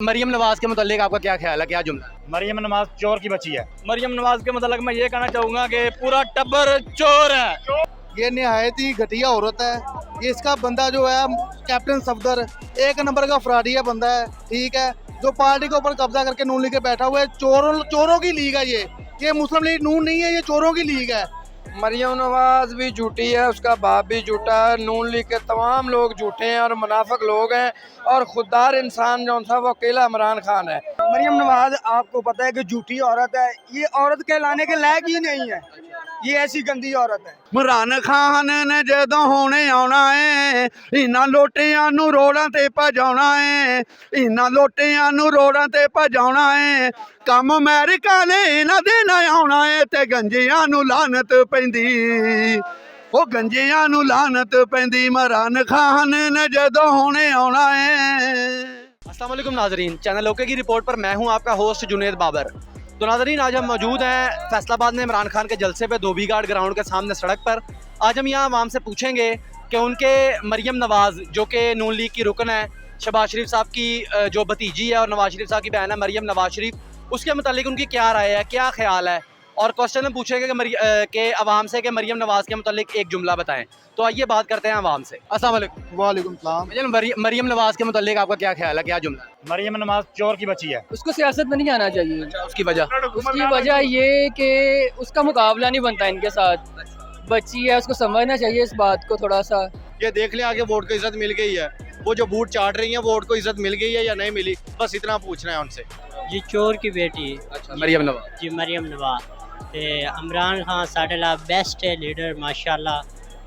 मरियम नवाज के मुतालिक आपका क्या ख्याल है, क्या जुमला? मरियम नवाज चोर की बच्ची है। मरियम नवाज के मतलब मैं ये कहना चाहूँगा कि पूरा टब्बर चोर है। ये नहायत ही घटिया औरत है। ये इसका बंदा जो है कैप्टन सफदर, एक नंबर का फ्रॉडिया बंदा है, ठीक है, जो पार्टी के ऊपर कब्जा करके नून लीग के बैठा हुआ है। चोरों की लीग है ये मुस्लिम लीग नून नहीं है, ये चोरों की लीग है। मरियम नवाज भी झूठी है, उसका बाप भी झूठा है, नून लीग के तमाम लोग झूठे हैं और मुनाफिक लोग हैं, और खुददार इंसान जो था वो अकेला इमरान खान है। मरियम नवाज आपको पता है कि झूठी औरत है, ये औरत कहलाने के लायक ही नहीं है, ये ऐसी गंदी औरत है। इमरान खान ने जदों होने आना है, इन्हां लोटियां नूं रोडां ते भजाउणा है, इन्हां लोटियां नूं रोडां ते भजाउणा है, कम अमेरिका ने इन्हां दे ना आउणा है, ते गंजियां नूं लानत पैंदी, ओ गंजियां नूं लानत पैंदी, इमरान खान ने जदों होने आना है। अस्सलाम वालेकुम नाजरीन, चैनल ओके की रिपोर्ट पर मैं हूं आपका होस्ट जुनेद बाबर। तो नाजरीन, आज हम मौजूद हैं फैसलाबाद में इमरान खान के जलसे पे धोबी घाट ग्राउंड के सामने सड़क पर। आज हम यहाँ आवाम से पूछेंगे कि उनके मरियम नवाज़ जो कि नून लीग की रुकन है, शहबाज शरीफ साहब की जो भतीजी है और नवाज शरीफ साहब की बहन है मरियम नवाज शरीफ, उसके मुतालिक उनकी क्या राय है, क्या ख्याल है, और क्वेश्चन हम पूछेंगे कि आवाम से कि मरियम नवाज के मुतालिक एक जुमला बताएं। तो आइए बात करते हैं आवाम से। अस्सलाम वालेकुम। वालेकुम सलाम। मरियम नवाज के मुतालिक आपका क्या ख्याल है, क्या जुमला? मरियम नवाज चोर की बच्ची है। उसको सियासत में नहीं आना चाहिए। अच्छा, उसकी वजह? उसकी वजह ये कि उसका मुकाबला नहीं बनता इनके साथ। बच्ची है, उसको समझना चाहिए इस बात को थोड़ा सा। ये देख लें आगे वोट को इज्जत मिल गई है, वो जो बूट चाट रही है वोट को इज्जत मिल गई है या नहीं मिली, बस इतना पूछना है उनसे। जी चोर की बेटी। अच्छा, मरियम नवाज। जी मरियम नवाज ते इमरान खान साढ़े ला बेस्ट है लीडर माशाल्लाह,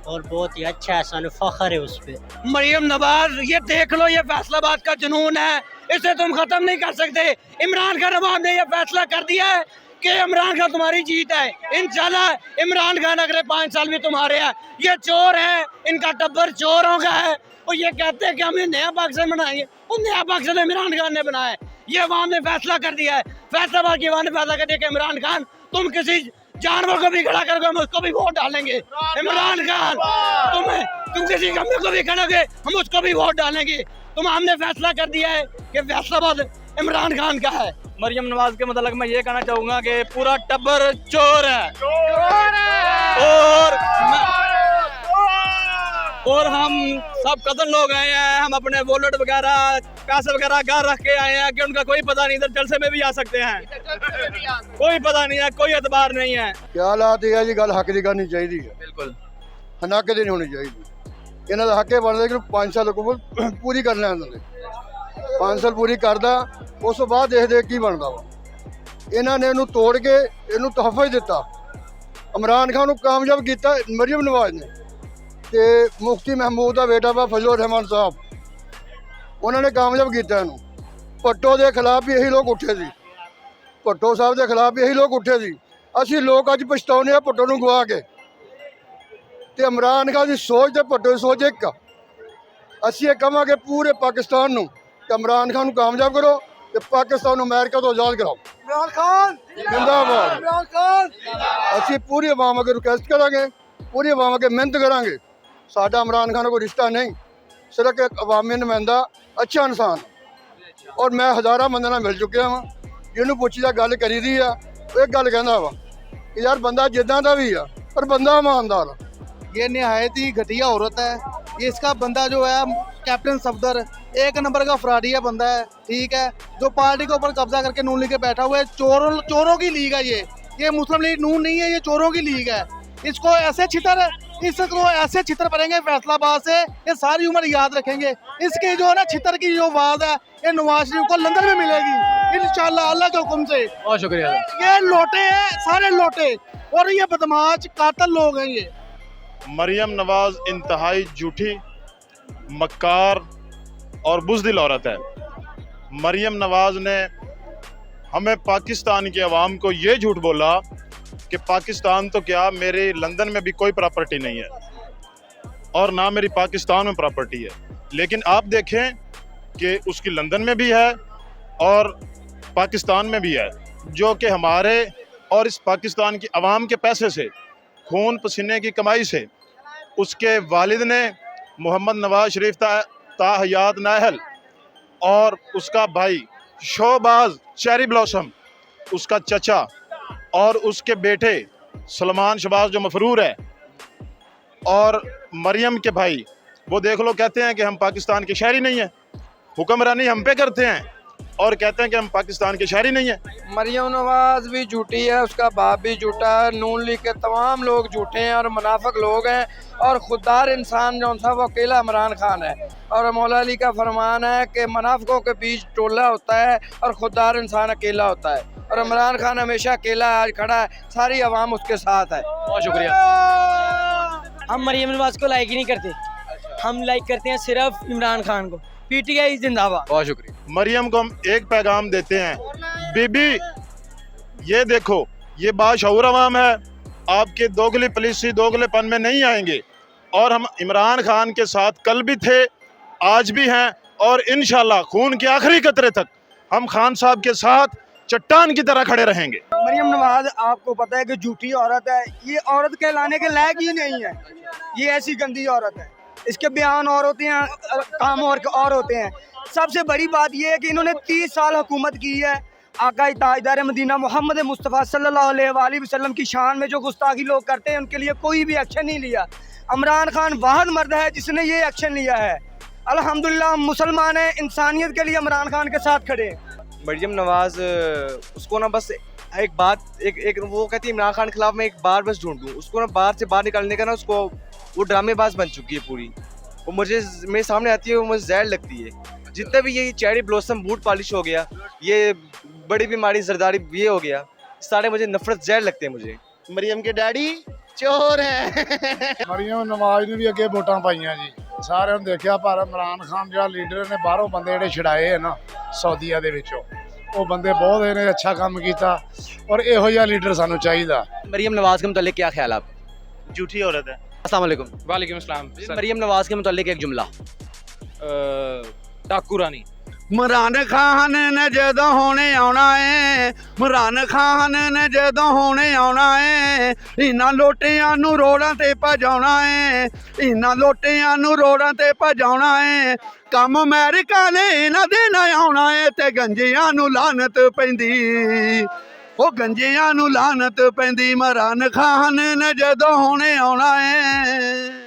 और बहुत ही अच्छा है, सानू फख्र है उस पर। मरियम नवाज ये देख लो, ये फैसलाबाद का जुनून है, इसे तुम खत्म नहीं कर सकते। इमरान खान नवाज ने ये फैसला कर दिया है कि इमरान खान तुम्हारी जीत है, इंशाल्लाह इमरान खान अगले 5 साल भी तुम्हारे हैं। ये चोर है, इनका टब्बर चोरों का है, और ये कहते हैं कि हमने नया पाकिस्तान बनाएंगे, वो नया पाकिस्तान इमरान खान ने बनाया है। ये अवाम ने फैसला कर दिया है, फैसलाबाद की अवाम ने फैसला कर दिया कि इमरान खान तुम किसी जानवर को भी खड़ा करोगे हम उसको भी वोट डालेंगे। इमरान खान तुम किसी गम्मे को भी खड़ोगे हम उसको भी वोट डालेंगे। हमने फैसला कर दिया है कि फैसलाबाद इमरान खान का है। मरियम नवाज के मतलब मैं ये कहना चाहूँगा कि पूरा टब्बर चोर है, और हम सब कदर लोग आए हैं, हम अपने वॉलेट वगैरह पैसे वगैरह घर रख के आए हैं कि उनका कोई पता नहीं, इधर जलसे में भी आ सकते हैं, कोई पता नहीं है, कोई एतबार नहीं है। क्या हालात है जी, गल हक की करनी चाहिए, बिल्कुल हनाक नहीं होनी चाहिए। इन्होंने हके बनते कि 5 साल पूरी करना है, उन्होंने 5 साल पूरी करदा, उस तो बाद देखते की बनता वा। इन्होंने इनू तोड़ के इनू तोहफा ही दिता, इमरान खान को कामयाब किया मरियम नवाज ने। ते मुफ्ती महमूद का बेटा वा फजल रहमान साहब, उन्होंने कामयाब किया इनू। भट्टो के खिलाफ भी यही लोग उठे सी, भट्टो साहब के खिलाफ भी यही लोग उठे सी। असी लोग अज पछताने भट्टो नूं गवा के, ते इमरान खान की सोच ते भट्टो की सोच एक। असी ये कहांगे पूरे पाकिस्तान नूं कि इमरान खान कामयाब करो, ते पाकिस्तान नूं अमेरिका तो आज़ाद कराओ। इमरान खान जिंदाबाद। इमरान खान असी पूरी अवाम अगे रिक्वेस्ट करांगे, पूरी अवाम अगे मेहनत करांगे। साडा इमरान खान कोई रिश्ता नहीं, सिर्फ एक अवामी नुमाइंदा, अच्छा इंसान। और मैं हज़ारों बंदे नाल मिल चुकिया वा, जिन्होंने पुछदा गल करी दी आ, एक गल कहंदा वा कि यार बंदा जिद्दां दा भी आ पर बंदा ईमानदार आ। ये नहायत ही घटिया औरत है। ये इसका बंदा जो है कैप्टन सफदर, एक नंबर का फ्रॉडिया बंदा है, ठीक है, जो पार्टी के ऊपर कब्जा करके नून लीग के बैठा हुआ है। चोरों की लीग है ये मुस्लिम लीग नून नहीं है, ये चोरों की लीग है। इसको ऐसे छितर पड़ेंगे फैसलाबाद से, ये सारी उम्र याद रखेंगे। इसकी जो है ना छितर की जो आवाज़ है, ये नवाज शरीफ को लंदन में मिलेगी इंशाल्लाह अल्लाह के हुक्म से। बहुत शुक्रिया। ये लोटे हैं, सारे लोटे, और ये बदमाश कातल लोग हैं। ये मरियम नवाज इंतहाई झूठी, मक्कार और बुज़दिल औरत है। मरियम नवाज ने हमें पाकिस्तान के अवाम को ये झूठ बोला कि पाकिस्तान तो क्या, मेरे लंदन में भी कोई प्रॉपर्टी नहीं है और ना मेरी पाकिस्तान में प्रॉपर्टी है। लेकिन आप देखें कि उसकी लंदन में भी है और पाकिस्तान में भी है, जो कि हमारे और इस पाकिस्तान की अवाम के पैसे से, खून पसीने की कमाई से उसके वालिद ने मोहम्मद नवाज शरीफ ताहयात नाहल और उसका भाई शोबाज चेरी ब्लॉसम, उसका चचा और उसके बेटे सलमान शहबाज जो मफरूर है, और मरियम के भाई, वो देख लो कहते हैं कि हम पाकिस्तान के शहरी नहीं हैं, हुक्मरानी हम पे करते हैं और कहते हैं कि हम पाकिस्तान के शहरी नहीं हैं। मरियम नवाज भी झूठी है, उसका बाप भी झूठा है, नून लीग के तमाम लोग झूठे हैं और मुनाफिक लोग हैं, और खुददार इंसान जो था वो अकेला इमरान खान है। और मौला अली का फरमान है कि मुनाफिकों के बीच टोला होता है और खुददार इंसान अकेला होता है, और इमरान खान हमेशा अकेला आज खड़ा है, सारी आवाम उसके साथ है। बहुत शुक्रिया। हम मरियम नवाज को लाइक ही नहीं करते, हम लाइक करते हैं सिर्फ इमरान खान को। पीटीआई जिंदाबाद। बहुत शुक्रिया। मरियम को हम एक पैगाम देते हैं, बीबी ये देखो, ये बाशऊर अवाम है, आपके दोगली पॉलिसी दोगलेपन में नहीं आएंगे, और हम इमरान खान के साथ कल भी थे, आज भी हैं, और इंशाल्लाह खून के आखिरी कतरे तक हम खान साहब के साथ चट्टान की तरह खड़े रहेंगे। मरियम नवाज आपको पता है कि झूठी औरत है, ये औरत कहलाने के लायक ही नहीं है, ये ऐसी गंदी औरत है। इसके बयान और होते हैं, काम और होते हैं। सबसे बड़ी बात ये है कि इन्होंने 30 साल हुकूमत की है। आका ताजदार मदीना मोहम्मद मुस्तफ़ा सल्लल्लाहु अलैहि वसल्लम की शान में जो गुस्ताखी लोग करते हैं, उनके लिए कोई भी एक्शन नहीं लिया। इमरान खान वाहिद मर्द है जिसने ये एक्शन लिया है। अल्हम्दुलिल्लाह हम मुसलमान हैं, इंसानियत के लिए इमरान खान के साथ खड़े हैं। मरियम नवाज, उसको ना बस एक बात, एक वो कहती है इमरान खान के खिलाफ मैं एक बार बस ढूंढ दूँ, उसको ना बाहर से बाहर निकालने का ना, उसको वो ड्रामेबाज बन चुकी है पूरी। वो मुझे मेरे सामने आती है, वो मुझे जहर लगती है। जितना भी ये चेरी ब्लॉसम बूट पॉलिश हो गया, ये बड़ी बीमारी जरदारी ये हो गया, सारे मुझे नफरत जहर लगते हैं। मुझे मरियम के डैडी चोर है। ਮਰੀਮ ਨਵਾਜ਼ ਨੂੰ ਵੀ ਅੱਗੇ ਵੋਟਾਂ ਪਾਈਆਂ ਜੀ, ਸਾਰਿਆਂ ਨੂੰ ਦੇਖਿਆ, ਪਰ ਇਮਰਾਨ ਖਾਨ ਜਿਹੜਾ ਲੀਡਰ ਨੇ ਬਾਹਰੋਂ ਬੰਦੇ ਜਿਹੜੇ ਛਡਾਏ ਹੈ ਨਾ ਸਾਊਦੀਆ ਦੇ ਵਿੱਚੋਂ, ਉਹ ਬੰਦੇ ਬਹੁਤ ਇਹਨੇ ਅੱਛਾ ਕੰਮ ਕੀਤਾ, ਔਰ ਇਹੋ ਜਿਹਾ ਲੀਡਰ ਸਾਨੂੰ ਚਾਹੀਦਾ। मरियम नवाज के मुतालिक क्या ख्याल आप? झूठी औरत है। अस्सलाम वालेकुम। वालेकुम अस्सलाम। मरियम नवाज के मुतालिक एक जुमला। डाकू रानी। इमरान खान ने जदों होने आना है, इमरान खान ने जदों होने आना है, इन्हां लोटियां नूं रोड़ां ते भजाउणा है, इन्हां लोटियां नूं रोड़ां ते भजाउणा है। कम अमेरिका ने इन्हां दे ना आउणा है, ते गंजियां नूं लानत पैंदी, ओ गंजियां नूं लानत पैंदी। इमरान खान ने जदों होने आउणा है।